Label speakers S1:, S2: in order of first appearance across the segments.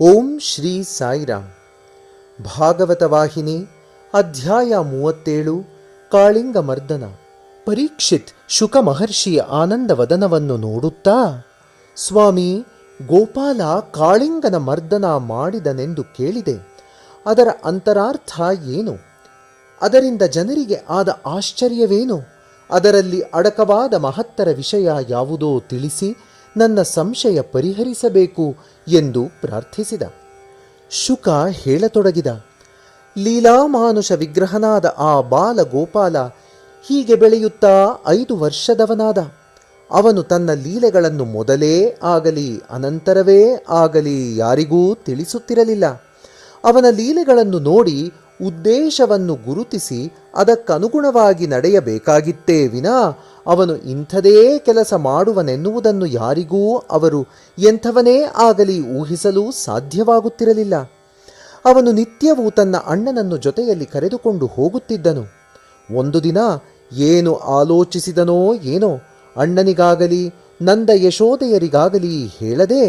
S1: ಓಂ ಶ್ರೀ ಸಾಯಿರಾಮ್. ಭಾಗವತ ವಾಹಿನಿ ಅಧ್ಯಾಯ 37. ಕಾಳಿಂಗ ಮರ್ದನ. ಪರೀಕ್ಷಿತ್ ಶುಕ ಮಹರ್ಷಿಯ ಆನಂದ ವದನವನ್ನು ನೋಡುತ್ತಾ, ಸ್ವಾಮಿ, ಗೋಪಾಲ ಕಾಳಿಂಗನ ಮರ್ದನ ಮಾಡಿದನೆಂದು ಕೇಳಿದೆ. ಅದರ ಅಂತರಾರ್ಥ ಏನು? ಅದರಿಂದ ಜನರಿಗೆ ಆದ ಆಶ್ಚರ್ಯವೇನು? ಅದರಲ್ಲಿ ಅಡಕವಾದ ಮಹತ್ತರ ವಿಷಯ ಯಾವುದೋ ತಿಳಿಸಿ ನನ್ನ ಸಂಶಯ ಪರಿಹರಿಸಬೇಕು ಎಂದು ಪ್ರಾರ್ಥಿಸಿದ. ಶುಕ ಹೇಳತೊಡಗಿದ. ಲೀಲಾಮಾನುಷ ವಿಗ್ರಹನಾದ ಆ ಬಾಲ ಗೋಪಾಲ ಹೀಗೆ ಬೆಳೆಯುತ್ತಾ 5 ವರ್ಷದವನಾದ. ಅವನು ತನ್ನ ಲೀಲೆಗಳನ್ನು ಮೊದಲೇ ಆಗಲಿ ಅನಂತರವೇ ಆಗಲಿ ಯಾರಿಗೂ ತಿಳಿಸುತ್ತಿರಲಿಲ್ಲ. ಅವನ ಲೀಲೆಗಳನ್ನು ನೋಡಿ ಉದ್ದೇಶವನ್ನು ಗುರುತಿಸಿ ಅದಕ್ಕನುಗುಣವಾಗಿ ನಡೆಯಬೇಕಾಗಿತ್ತೇ ವಿನಾ ಅವನು ಇಂಥದೇ ಕೆಲಸ ಮಾಡುವನೆನ್ನುವುದನ್ನು ಯಾರಿಗೂ ಅವರು ಎಂಥವನೇ ಆಗಲಿ ಊಹಿಸಲು ಸಾಧ್ಯವಾಗುತ್ತಿರಲಿಲ್ಲ. ಅವನು ನಿತ್ಯವೂ ತನ್ನ ಅಣ್ಣನನ್ನು ಜೊತೆಯಲ್ಲಿ ಕರೆದುಕೊಂಡು ಹೋಗುತ್ತಿದ್ದನು. ಒಂದು ದಿನ ಏನು ಆಲೋಚಿಸಿದನೋ ಏನೋ, ಅಣ್ಣನಿಗಾಗಲಿ ನಂದ ಯಶೋದೆಯರಿಗಾಗಲಿ ಹೇಳದೆ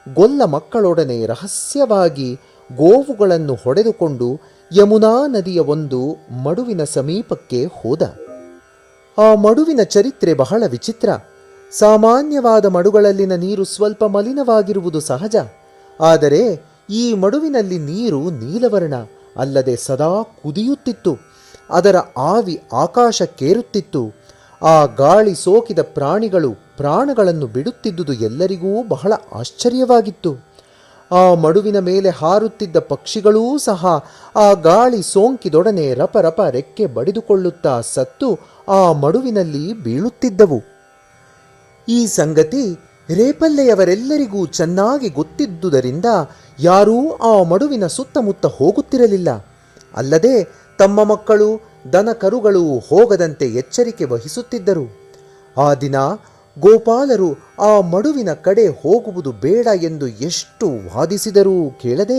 S1: ಗೊಲ್ಲ ಮಕ್ಕಳೊಡನೆ ರಹಸ್ಯವಾಗಿ ಗೋವುಗಳನ್ನು ಹೊಡೆದುಕೊಂಡು ಯಮುನಾ ನದಿಯ ಒಂದು ಮಡುವಿನ ಸಮೀಪಕ್ಕೆ ಹೋದ. ಆ ಮಡುವಿನ ಚರಿತ್ರೆ ಬಹಳ ವಿಚಿತ್ರ. ಸಾಮಾನ್ಯವಾದ ಮಡುಗಳಲ್ಲಿನ ನೀರು ಸ್ವಲ್ಪ ಮಲಿನವಾಗಿರುವುದು ಸಹಜ. ಆದರೆ ಈ ಮಡುವಿನಲ್ಲಿ ನೀರು ನೀಲವರ್ಣ, ಅಲ್ಲದೆ ಸದಾ ಕುದಿಯುತ್ತಿತ್ತು. ಅದರ ಆವಿ ಆಕಾಶಕ್ಕೇರುತ್ತಿತ್ತು. ಆ ಗಾಳಿ ಸೋಕಿದ ಪ್ರಾಣಿಗಳು ಪ್ರಾಣಗಳನ್ನು ಬಿಡುತ್ತಿದ್ದುದು ಎಲ್ಲರಿಗೂ ಬಹಳ ಆಶ್ಚರ್ಯವಾಗಿತ್ತು. ಆ ಮಡುವಿನ ಮೇಲೆ ಹಾರುತ್ತಿದ್ದ ಪಕ್ಷಿಗಳೂ ಸಹ ಆ ಗಾಳಿ ಸೋಂಕಿದೊಡನೆ ರಪರಪ ರೆಕ್ಕೆ ಬಡಿದುಕೊಳ್ಳುತ್ತಾ ಸತ್ತು ಆ ಮಡುವಿನಲ್ಲಿ ಬೀಳುತ್ತಿದ್ದವು. ಈ ಸಂಗತಿ ರೇಪಲ್ಲೆಯವರೆಲ್ಲರಿಗೂ ಚೆನ್ನಾಗಿ ಗೊತ್ತಿದ್ದುದರಿಂದ ಯಾರೂ ಆ ಮಡುವಿನ ಸುತ್ತಮುತ್ತ ಹೋಗುತ್ತಿರಲಿಲ್ಲ. ಅಲ್ಲದೆ ತಮ್ಮ ಮಕ್ಕಳು ದನ ಕರುಗಳು ಹೋಗದಂತೆ ಎಚ್ಚರಿಕೆ ವಹಿಸುತ್ತಿದ್ದರು. ಆ ದಿನ ಗೋಪಾಲರು ಆ ಮಡುವಿನ ಕಡೆ ಹೋಗುವುದು ಬೇಡ ಎಂದು ಎಷ್ಟು ವಾದಿಸಿದರೂ ಕೇಳದೆ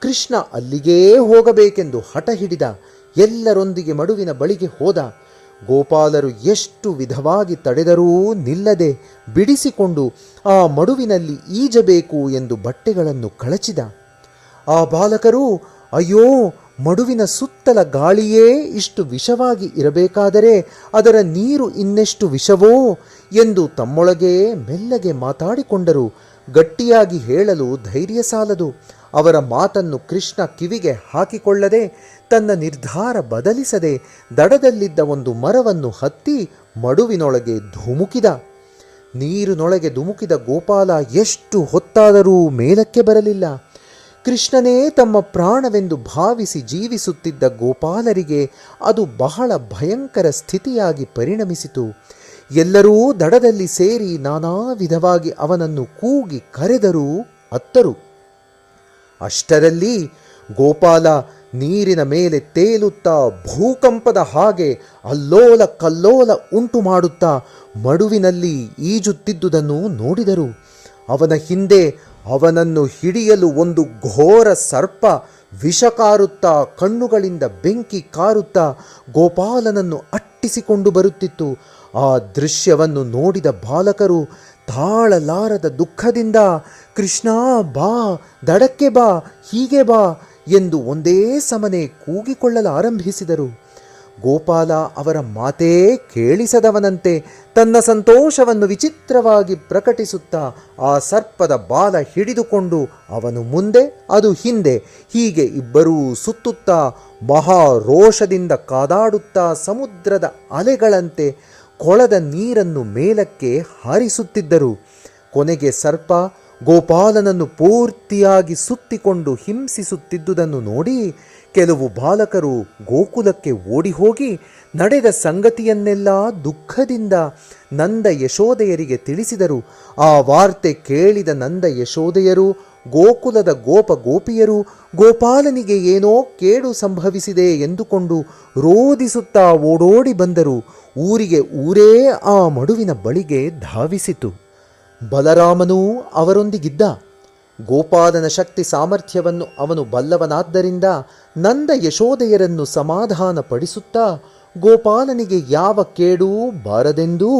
S1: ಕೃಷ್ಣ ಅಲ್ಲಿಗೇ ಹೋಗಬೇಕೆಂದು ಹಠ ಹಿಡಿದ. ಎಲ್ಲರೊಂದಿಗೆ ಮಡುವಿನ ಬಳಿಗೆ ಹೋದ. ಗೋಪಾಲರು ಎಷ್ಟು ವಿಧವಾಗಿ ತಡೆದರೂ ನಿಲ್ಲದೆ ಬಿಡಿಸಿಕೊಂಡು ಆ ಮಡುವಿನಲ್ಲಿ ಈಜಬೇಕು ಎಂದು ಬಟ್ಟೆಗಳನ್ನು ಕಳಚಿದ. ಆ ಬಾಲಕರು, ಅಯ್ಯೋ, ಮಡುವಿನ ಸುತ್ತಲ ಗಾಳಿಯೇ ಇಷ್ಟು ವಿಷವಾಗಿ ಇರಬೇಕಾದರೆ ಅದರ ನೀರು ಇನ್ನೆಷ್ಟು ವಿಷವೋ ಎಂದು ತಮ್ಮೊಳಗೆ ಮೆಲ್ಲಗೆ ಮಾತಾಡಿಕೊಂಡರು. ಗಟ್ಟಿಯಾಗಿ ಹೇಳಲು ಧೈರ್ಯ ಸಾಲದು. ಅವರ ಮಾತನ್ನು ಕೃಷ್ಣ ಕಿವಿಗೆ ಹಾಕಿಕೊಳ್ಳದೆ ತನ್ನ ನಿರ್ಧಾರ ಬದಲಿಸದೆ ದಡದಲ್ಲಿದ್ದ ಒಂದು ಮರವನ್ನು ಹತ್ತಿ ಮಡುವಿನೊಳಗೆ ಧುಮುಕಿದ. ನೀರಿನೊಳಗೆ ಧುಮುಕಿದ ಗೋಪಾಲ ಎಷ್ಟು ಹೊತ್ತಾದರೂ ಮೇಲಕ್ಕೆ ಬರಲಿಲ್ಲ. ಕೃಷ್ಣನೇ ತಮ್ಮ ಪ್ರಾಣವೆಂದು ಭಾವಿಸಿ ಜೀವಿಸುತ್ತಿದ್ದ ಗೋಪಾಲರಿಗೆ ಅದು ಬಹಳ ಭಯಂಕರ ಸ್ಥಿತಿಯಾಗಿ ಪರಿಣಮಿಸಿತು. ಎಲ್ಲರೂ ದಡದಲ್ಲಿ ಸೇರಿ ನಾನಾ ವಿಧವಾಗಿ ಅವನನ್ನು ಕೂಗಿ ಕರೆದರೂ ಅತ್ತರು. ಅಷ್ಟರಲ್ಲಿ ಗೋಪಾಲ ನೀರಿನ ಮೇಲೆ ತೇಲುತ್ತಾ ಭೂಕಂಪದ ಹಾಗೆ ಅಲ್ಲೋಲ ಕಲ್ಲೋಲ ಉಂಟು ಮಾಡುತ್ತಾ ಮಡುವಿನಲ್ಲಿ ಈಜುತ್ತಿದ್ದುದನ್ನು ನೋಡಿದರು. ಅವನ ಹಿಂದೆ ಅವನನ್ನು ಹಿಡಿಯಲು ಒಂದು ಘೋರ ಸರ್ಪ ವಿಷ ಕಾರುತ್ತಾ ಕಣ್ಣುಗಳಿಂದ ಬೆಂಕಿ ಕಾರುತ್ತಾ ಗೋಪಾಲನನ್ನು ಅಟ್ಟಿಸಿಕೊಂಡು ಬರುತ್ತಿತ್ತು. ಆ ದೃಶ್ಯವನ್ನು ನೋಡಿದ ಬಾಲಕರು ತಾಳಲಾರದ ದುಃಖದಿಂದ, ಕೃಷ್ಣ ಬಾ, ದಡಕ್ಕೆ ಬಾ, ಹೀಗೆ ಬಾ ಎಂದು ಒಂದೇ ಸಮನೆ ಕೂಗಿಕೊಳ್ಳಲಾರಂಭಿಸಿದರು. ಗೋಪಾಲ ಅವರ ಮಾತೇ ಕೇಳಿಸದವನಂತೆ ತನ್ನ ಸಂತೋಷವನ್ನು ವಿಚಿತ್ರವಾಗಿ ಪ್ರಕಟಿಸುತ್ತಾ ಆ ಸರ್ಪದ ಬಾಲ ಹಿಡಿದುಕೊಂಡು ಅವನು ಮುಂದೆ, ಅದು ಹಿಂದೆ, ಹೀಗೆ ಇಬ್ಬರೂ ಸುತ್ತುತ್ತಾ ಮಹಾರೋಷದಿಂದ ಕಾದಾಡುತ್ತಾ ಸಮುದ್ರದ ಅಲೆಗಳಂತೆ ಕೊಳದ ನೀರನ್ನು ಮೇಲಕ್ಕೆ ಹಾರಿಸುತ್ತಿದ್ದರು. ಕೊನೆಗೆ ಸರ್ಪ ಗೋಪಾಲನನ್ನು ಪೂರ್ತಿಯಾಗಿ ಸುತ್ತಿಕೊಂಡು ಹಿಂಸಿಸುತ್ತಿದ್ದುದನ್ನು ನೋಡಿ ಕೆಲವು ಬಾಲಕರು ಗೋಕುಲಕ್ಕೆ ಓಡಿಹೋಗಿ ನಡೆದ ಸಂಗತಿಯನ್ನೆಲ್ಲ ದುಃಖದಿಂದ ನಂದ ಯಶೋದೆಯರಿಗೆ ತಿಳಿಸಿದರು. ಆ ವಾರ್ತೆ ಕೇಳಿದ ನಂದ ಯಶೋದೆಯರು, ಗೋಕುಲದ ಗೋಪ ಗೋಪಿಯರು ಗೋಪಾಲನಿಗೆ ಏನೋ ಕೇಡು ಸಂಭವಿಸಿದೆ ಎಂದುಕೊಂಡು ರೋದಿಸುತ್ತಾ ಓಡೋಡಿ ಬಂದರು. ಊರಿಗೆ ಊರೇ ಆ ಮಡುವಿನ ಬಳಿಗೆ ಧಾವಿಸಿತು. ಬಲರಾಮನೂ ಅವರೊಂದಿಗಿದ್ದ. ಗೋಪಾಲನ ಶಕ್ತಿ ಸಾಮರ್ಥ್ಯವನ್ನು ಅವನು ಬಲ್ಲವನಾದ್ದರಿಂದ ನಂದ ಯಶೋದೆಯರನ್ನು ಸಮಾಧಾನ ಪಡಿಸುತ್ತಾ ಗೋಪಾಲನಿಗೆ ಯಾವ ಕೇಡೂ ಬಾರದೆಂದೂ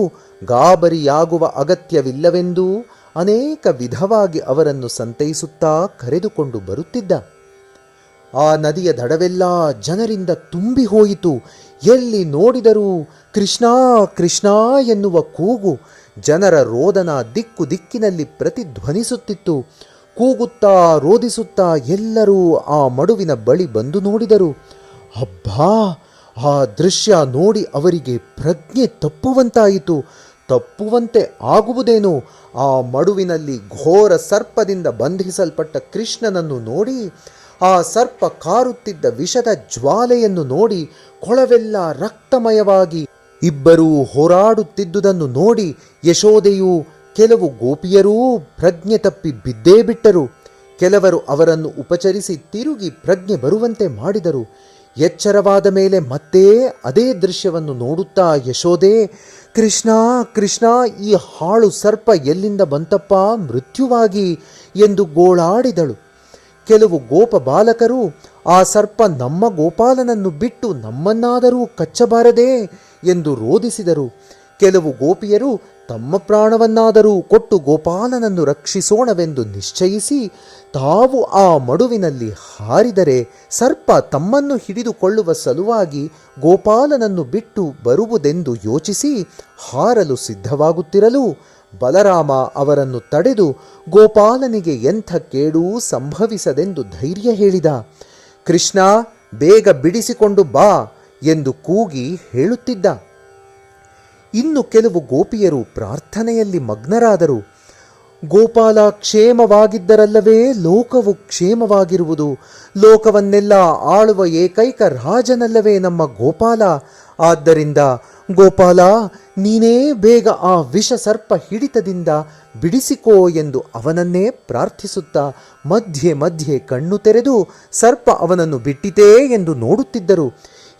S1: ಗಾಬರಿಯಾಗುವ ಅಗತ್ಯವಿಲ್ಲವೆಂದೂ ಅನೇಕ ವಿಧವಾಗಿ ಅವರನ್ನು ಸಂತೈಸುತ್ತಾ ಕರೆದುಕೊಂಡು ಬರುತ್ತಿದ್ದ. ಆ ನದಿಯ ದಡವೆಲ್ಲ ಜನರಿಂದ ತುಂಬಿ ಹೋಯಿತು. ಎಲ್ಲಿ ನೋಡಿದರೂ ಕೃಷ್ಣ ಕೃಷ್ಣ ಎನ್ನುವ ಕೂಗು ಜನರ ರೋದನ ದಿಕ್ಕು ದಿಕ್ಕಿನಲ್ಲಿ ಪ್ರತಿಧ್ವನಿಸುತ್ತಿತ್ತು. ಕೂಗುತ್ತಾ ರೋದಿಸುತ್ತಾ ಎಲ್ಲರೂ ಆ ಮಡುವಿನ ಬಳಿ ಬಂದು ನೋಡಿದರು. ಅಬ್ಬಾ, ಆ ದೃಶ್ಯ ನೋಡಿ ಅವರಿಗೆ ಪ್ರಜ್ಞೆ ತಪ್ಪುವಂತಾಯಿತು. ತಪ್ಪುವಂತೆ ಆಗುವುದೇನು? ಆ ಮಡುವಿನಲ್ಲಿ ಘೋರ ಸರ್ಪದಿಂದ ಬಂಧಿಸಲ್ಪಟ್ಟ ಕೃಷ್ಣನನ್ನು ನೋಡಿ, ಆ ಸರ್ಪ ಕಾರುತ್ತಿದ್ದ ವಿಷದ ಜ್ವಾಲೆಯನ್ನು ನೋಡಿ, ಕೊಳವೆಲ್ಲ ರಕ್ತಮಯವಾಗಿ ಇಬ್ಬರೂ ಹೋರಾಡುತ್ತಿದ್ದುದನ್ನು ನೋಡಿ ಯಶೋದೆಯೂ ಕೆಲವು ಗೋಪಿಯರೂ ಪ್ರಜ್ಞೆ ತಪ್ಪಿ ಬಿದ್ದೇ ಬಿಟ್ಟರು. ಕೆಲವರು ಅವರನ್ನು ಉಪಚರಿಸಿ ತಿರುಗಿ ಪ್ರಜ್ಞೆ ಬರುವಂತೆ ಮಾಡಿದರು. ಎಚ್ಚರವಾದ ಮೇಲೆ ಮತ್ತೆ ಅದೇ ದೃಶ್ಯವನ್ನು ನೋಡುತ್ತಾ ಯಶೋದೆ, ಕೃಷ್ಣ ಕೃಷ್ಣ, ಈ ಹಾಳು ಸರ್ಪ ಎಲ್ಲಿಂದ ಬಂತಪ್ಪ ಮೃತ್ಯುವಾಗಿ ಎಂದು ಗೋಳಾಡಿದಳು. ಕೆಲವು ಗೋಪ ಬಾಲಕರು, ಆ ಸರ್ಪ ನಮ್ಮ ಗೋಪಾಲನನ್ನು ಬಿಟ್ಟು ನಮ್ಮನ್ನಾದರೂ ಕಚ್ಚಬಾರದೇ ಎಂದು ರೋದಿಸಿದರು. ಕೆಲವು ಗೋಪಿಯರು ತಮ್ಮ ಪ್ರಾಣವನ್ನಾದರೂ ಕೊಟ್ಟು ಗೋಪಾಲನನ್ನು ರಕ್ಷಿಸೋಣವೆಂದು ನಿಶ್ಚಯಿಸಿ ತಾವು ಆ ಮಡುವಿನಲ್ಲಿ ಹಾರಿದರೆ ಸರ್ಪ ತಮ್ಮನ್ನು ಹಿಡಿದುಕೊಳ್ಳುವ ಸಲುವಾಗಿ ಗೋಪಾಲನನ್ನು ಬಿಟ್ಟು ಬರುವುದೆಂದು ಯೋಚಿಸಿ ಹಾರಲು ಸಿದ್ಧವಾಗುತ್ತಿರಲು ಬಲರಾಮ ಅವರನ್ನು ತಡೆದು ಗೋಪಾಲನಿಗೆ ಎಂಥ ಕೇಡೂ ಸಂಭವಿಸದೆಂದು ಧೈರ್ಯ ಹೇಳಿದ. ಕೃಷ್ಣ, ಬೇಗ ಬಿಡಿಸಿಕೊಂಡು ಬಾ ಎಂದು ಕೂಗಿ ಹೇಳುತ್ತಿದ್ದ. ಇನ್ನು ಕೆಲವು ಗೋಪಿಯರು ಪ್ರಾರ್ಥನೆಯಲ್ಲಿ ಮಗ್ನರಾದರು. ಗೋಪಾಲ ಕ್ಷೇಮವಾಗಿದ್ದರಲ್ಲವೇ ಲೋಕವು ಕ್ಷೇಮವಾಗಿರುವುದು. ಲೋಕವನ್ನೆಲ್ಲ ಆಳುವ ಏಕೈಕ ರಾಜನಲ್ಲವೇ ನಮ್ಮ ಗೋಪಾಲ. ಆದ್ದರಿಂದ ಗೋಪಾಲ, ನೀನೇ ಬೇಗ ಆ ವಿಷ ಸರ್ಪ ಹಿಡಿತದಿಂದ ಬಿಡಿಸಿಕೋ ಎಂದು ಅವನನ್ನೇ ಪ್ರಾರ್ಥಿಸುತ್ತಾ ಮಧ್ಯೆ ಮಧ್ಯೆ ಕಣ್ಣು ತೆರೆದು ಸರ್ಪ ಅವನನ್ನು ಬಿಟ್ಟಿತೇ ಎಂದು ನೋಡುತ್ತಿದ್ದರು.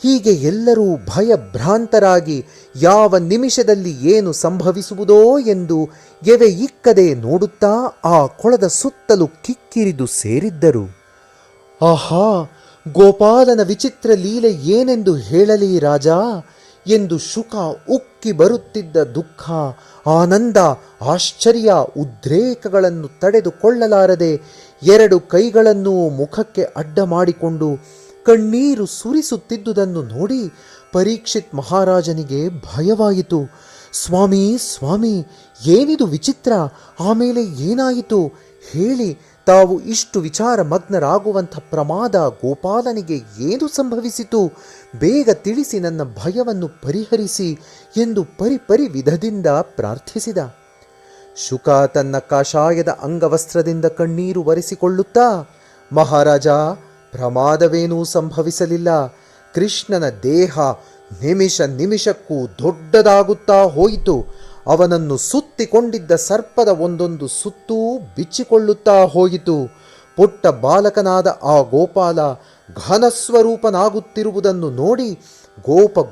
S1: ಹೀಗೆ ಎಲ್ಲರೂ ಭಯಭ್ರಾಂತರಾಗಿ ಯಾವ ನಿಮಿಷದಲ್ಲಿ ಏನು ಸಂಭವಿಸುವುದೋ ಎಂದು ಎವೆ ಇಕ್ಕದೆ ನೋಡುತ್ತಾ ಆ ಕೊಳದ ಸುತ್ತಲೂ ಕಿಕ್ಕಿರಿದು ಸೇರಿದ್ದರು. ಆಹಾ, ಗೋಪಾಲನ ವಿಚಿತ್ರ ಲೀಲೆ ಏನೆಂದು ಹೇಳಲಿ ರಾಜ ಎಂದು ಶುಕ ಉಕ್ಕಿ ಬರುತ್ತಿದ್ದ ದುಃಖ, ಆನಂದ, ಆಶ್ಚರ್ಯ, ಉದ್ರೇಕಗಳನ್ನು ತಡೆದುಕೊಳ್ಳಲಾರದೆ ಎರಡು ಕೈಗಳನ್ನು ಮುಖಕ್ಕೆ ಅಡ್ಡ ಮಾಡಿಕೊಂಡು ಕಣ್ಣೀರು ಸುರಿಸುತ್ತಿದ್ದುದನ್ನು ನೋಡಿ ಪರೀಕ್ಷಿತ್ ಮಹಾರಾಜನಿಗೆ ಭಯವಾಯಿತು. ಸ್ವಾಮಿ ಸ್ವಾಮಿ, ಏನಿದು ವಿಚಿತ್ರ? ಆಮೇಲೆ ಏನಾಯಿತು ಹೇಳಿ? ತಾವು ಇಷ್ಟು ವಿಚಾರ ಮಗ್ನರಾಗುವಂಥ ಪ್ರಮಾದ ಗೋಪಾಲನಿಗೆ ಏನು ಸಂಭವಿಸಿತು? ಬೇಗ ತಿಳಿಸಿ ನನ್ನ ಭಯವನ್ನು ಪರಿಹರಿಸಿ ಎಂದು ಪರಿ ವಿಧದಿಂದ ಪ್ರಾರ್ಥಿಸಿದ. ಶುಕ ತನ್ನ ಕಾಷಾಯದ ಅಂಗವಸ್ತ್ರದಿಂದ ಕಣ್ಣೀರು ಒರೆಸಿಕೊಳ್ಳುತ್ತಾ, ಮಹಾರಾಜ, ಪ್ರಮಾದವೇನೂ ಸಂಭವಿಸಲಿಲ್ಲ. ಕೃಷ್ಣನ ದೇಹ ನಿಮಿಷ ನಿಮಿಷಕ್ಕೂ ದೊಡ್ಡದಾಗುತ್ತಾ ಹೋಯಿತು. ಅವನನ್ನು ಸುತ್ತಿಕೊಂಡಿದ್ದ ಸರ್ಪದ ಒಂದೊಂದು ಸುತ್ತೂ ಬಿಚ್ಚಿಕೊಳ್ಳುತ್ತಾ ಹೋಯಿತು. ಪುಟ್ಟ ಬಾಲಕನಾದ ಆ ಗೋಪಾಲ ಘನಸ್ವರೂಪನಾಗುತ್ತಿರುವುದನ್ನು ನೋಡಿ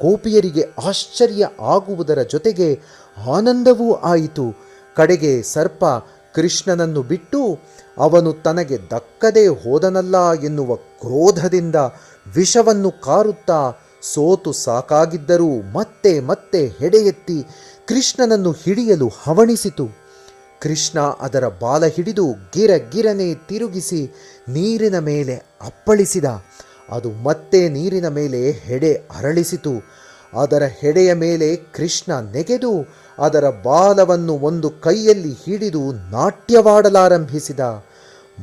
S1: ಗೋಪಿಯರಿಗೆ ಆಶ್ಚರ್ಯ ಆಗುವುದರ ಜೊತೆಗೆ ಆನಂದವೂ ಆಯಿತು. ಕಡೆಗೆ ಸರ್ಪ ಕೃಷ್ಣನನ್ನು ಬಿಟ್ಟು ಅವನು ತನಗೆ ದಕ್ಕದೆ ಹೋದನಲ್ಲ ಎನ್ನುವ ಕ್ರೋಧದಿಂದ ವಿಷವನ್ನು ಕಾರುತ್ತಾ ಸೋತು ಸಾಕಾಗಿದ್ದರೂ ಮತ್ತೆ ಮತ್ತೆ ಹೆಡೆಯೆತ್ತಿ ಕೃಷ್ಣನನ್ನು ಹಿಡಿಯಲು ಹವಣಿಸಿತು. ಕೃಷ್ಣ ಅದರ ಬಾಲ ಹಿಡಿದು ಗಿರನೆ ತಿರುಗಿಸಿ ನೀರಿನ ಮೇಲೆ ಅಪ್ಪಳಿಸಿದ. ಅದು ಮತ್ತೆ ನೀರಿನ ಮೇಲೆ ಹೆಡೆ ಅರಳಿಸಿತು. ಅದರ ಹೆಡೆಯ ಮೇಲೆ ಕೃಷ್ಣ ನೆಗೆದು ಅದರ ಬಾಲವನ್ನು ಒಂದು ಕೈಯಲ್ಲಿ ಹಿಡಿದು ನಾಟ್ಯವಾಡಲಾರಂಭಿಸಿದ.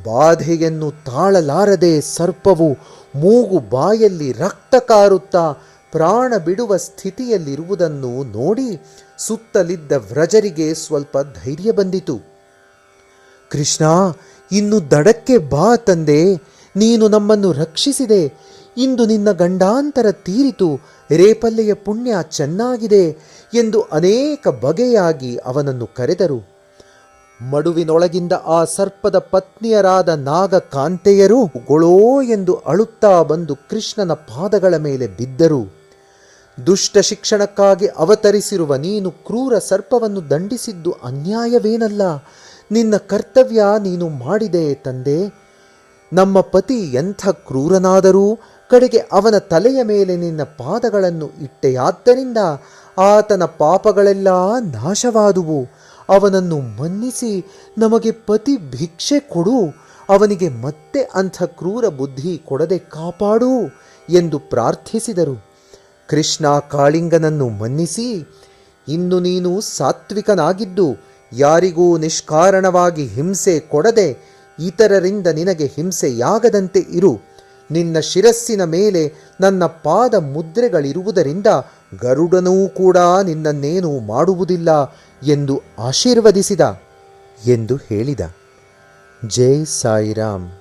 S1: ಬಾಧೆಯನ್ನು ತಾಳಲಾರದೆ ಸರ್ಪವು ಮೂಗು ಬಾಯಲ್ಲಿ ರಕ್ತ ಕಾರುತ್ತಾ ಪ್ರಾಣ ಬಿಡುವ ಸ್ಥಿತಿಯಲ್ಲಿರುವುದನ್ನು ನೋಡಿ ಸುತ್ತಲಿದ್ದ ವ್ರಜರಿಗೆ ಸ್ವಲ್ಪ ಧೈರ್ಯ ಬಂದಿತು. ಕೃಷ್ಣ, ಇನ್ನು ದಡಕ್ಕೆ ಬಾ ತಂದೆ, ನೀನು ನಮ್ಮನ್ನು ರಕ್ಷಿಸಿದೆ. ಇಂದು ನಿನ್ನ ಗಂಡಾಂತರ ತೀರಿತು, ರೇಪಲ್ಲೆಯ ಪುಣ್ಯ ಚೆನ್ನಾಗಿದೆ ಎಂದು ಅನೇಕ ಬಗೆಯಾಗಿ ಅವನನ್ನು ಕರೆದರು. ಮಡುವಿನೊಳಗಿಂದ ಆ ಸರ್ಪದ ಪತ್ನಿಯರಾದ ನಾಗಕಾಂತೆಯರು ಗೊಳೋ ಎಂದು ಅಳುತ್ತಾ ಬಂದು ಕೃಷ್ಣನ ಪಾದಗಳ ಮೇಲೆ ಬಿದ್ದರು. ದುಷ್ಟ ಶಿಕ್ಷಣಕ್ಕಾಗಿ ಅವತರಿಸಿರುವ ನೀನು ಕ್ರೂರ ಸರ್ಪವನ್ನು ದಂಡಿಸಿದ್ದು ಅನ್ಯಾಯವೇನಲ್ಲ. ನಿನ್ನ ಕರ್ತವ್ಯ ನೀನು ಮಾಡಿದೆ ತಂದೆ. ನಮ್ಮ ಪತಿ ಎಂಥ ಕ್ರೂರನಾದರೂ ಕಡೆಗೆ ಅವನ ತಲೆಯ ಮೇಲೆ ನಿನ್ನ ಪಾದಗಳನ್ನು ಇಟ್ಟೆಯಾದ್ದರಿಂದ ಆತನ ಪಾಪಗಳೆಲ್ಲ ನಾಶವಾದುವು. ಅವನನ್ನು ಮನ್ನಿಸಿ ನಮಗೆ ಪತಿ ಭಿಕ್ಷೆ ಕೊಡು, ಅವನಿಗೆ ಮತ್ತೆ ಅಂಥ ಕ್ರೂರ ಬುದ್ಧಿ ಕೊಡದೆ ಕಾಪಾಡು ಎಂದು ಪ್ರಾರ್ಥಿಸಿದರು. ಕೃಷ್ಣ ಕಾಳಿಂಗನನ್ನು ಮನ್ನಿಸಿ, ಇನ್ನು ನೀನು ಸಾತ್ವಿಕನಾಗಿದ್ದು ಯಾರಿಗೂ ನಿಷ್ಕಾರಣವಾಗಿ ಹಿಂಸೆ ಕೊಡದೆ ಇತರರಿಂದ ನಿನಗೆ ಹಿಂಸೆಯಾಗದಂತೆ ಇರು. ನಿನ್ನ ಶಿರಸ್ಸಿನ ಮೇಲೆ ನನ್ನ ಪಾದ ಮುದ್ರೆಗಳಿರುವುದರಿಂದ ಗರುಡನೂ ಕೂಡ ನಿನ್ನನ್ನೇನೂ ಮಾಡುವುದಿಲ್ಲ ಎಂದು ಆಶೀರ್ವದಿಸಿದ ಎಂದು ಹೇಳಿದ. ಜೈ ಸಾಯಿರಾಮ್.